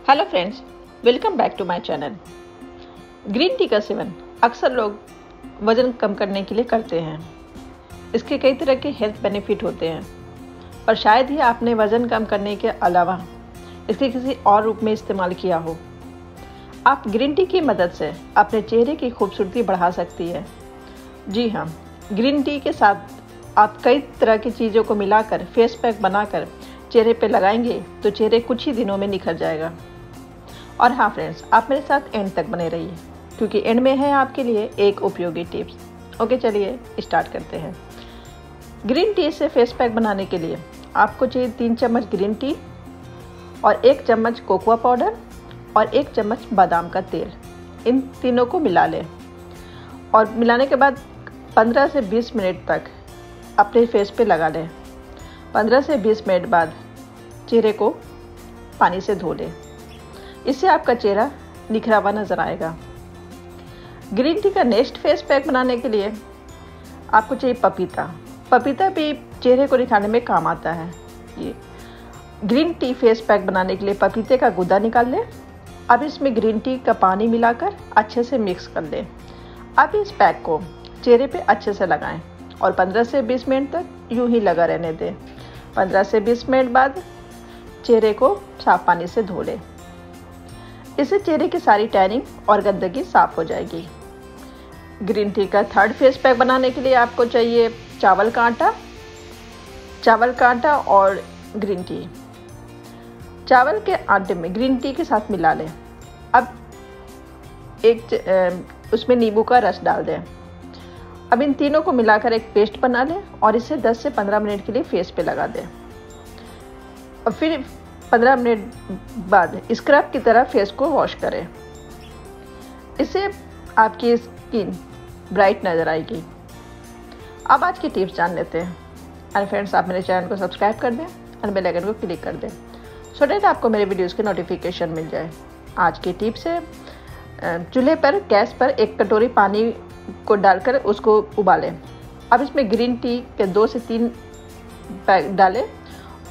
Hello friends, welcome back to my channel. Green tea का सेवन अक्सर लोग वज़न कम करने के लिए करते हैं। इसके कई तरह के हेल्थ बेनिफिट होते हैं, पर शायद ही आपने वज़न कम करने के अलावा इसके किसी और रूप में इस्तेमाल किया हो। आप ग्रीन टी की मदद से अपने चेहरे की खूबसूरती बढ़ा सकती है। जी हाँ, ग्रीन टी के साथ आप कई तरह की चीज़ों को मिलाकर फेस पैक बनाकर चेहरे पे लगाएंगे तो चेहरे कुछ ही दिनों में निखर जाएगा। और हाँ फ्रेंड्स, आप मेरे साथ एंड तक बने रहिए, क्योंकि एंड में है आपके लिए एक उपयोगी टिप्स। ओके, चलिए स्टार्ट करते हैं। ग्रीन टी से फेस पैक बनाने के लिए आपको चाहिए 3 चम्मच ग्रीन टी और 1 चम्मच कोकोआ पाउडर और 1 चम्मच बादाम का तेल। इन तीनों को मिला लें और मिलाने के बाद 15 से 20 मिनट तक अपने फेस पे लगा लें। 15 से 20 मिनट बाद चेहरे को पानी से धो लें। इससे आपका चेहरा निखरा हुआ नजर आएगा। ग्रीन टी का नेक्स्ट फेस पैक बनाने के लिए आपको चाहिए पपीता। पपीता भी चेहरे को निखारने में काम आता है। ये ग्रीन टी फेस पैक बनाने के लिए पपीते का गूदा निकाल लें। अब इसमें ग्रीन टी का पानी मिलाकर अच्छे से मिक्स कर लें। अब इस पैक को चेहरे पे अच्छे से लगाएं और 15 से 20 मिनट तक यूं ही लगा रहने दें। 15 से 20 मिनट बाद चेहरे को साफ पानी से धो लें। इससे चेहरे की सारी टैनिंग और गंदगी साफ हो जाएगी। ग्रीन टी का थर्ड फेस पैक बनाने के लिए आपको चाहिए चावल का आटा और ग्रीन टी। चावल के आटे में ग्रीन टी के साथ मिला लें। अब उसमें नींबू का रस डाल दें। अब इन तीनों को मिलाकर एक पेस्ट बना लें और इसे 10 से 15 मिनट के लिए फेस पे लगा दें। और फिर 15 मिनट बाद स्क्रब की तरह फेस को वॉश करें। इससे आपकी स्किन ब्राइट नज़र आएगी। अब आज की टिप्स जान लेते हैं। एंड फ्रेंड्स, आप मेरे चैनल को सब्सक्राइब कर दें और बेल आइकन को क्लिक कर दें, सो दैट आपको मेरे वीडियोस के नोटिफिकेशन मिल जाए। आज की टिप्स है, चूल्हे पर गैस पर 1 कटोरी पानी को डालकर उसको उबालें। अब इसमें ग्रीन टी के 2 से 3 पैक डालें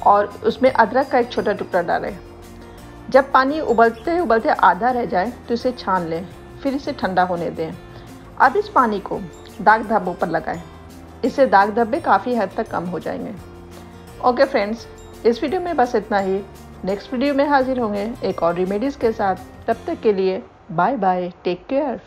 और उसमें अदरक का एक छोटा टुकड़ा डालें। जब पानी उबलते उबलते आधा रह जाए तो इसे छान लें, फिर इसे ठंडा होने दें। अब इस पानी को दाग धब्बों पर लगाएं। इससे दाग धब्बे काफ़ी हद तक कम हो जाएंगे। ओके फ्रेंड्स, इस वीडियो में बस इतना ही। नेक्स्ट वीडियो में हाजिर होंगे एक और रेमेडीज़ के साथ। तब तक के लिए बाय बाय, टेक केयर।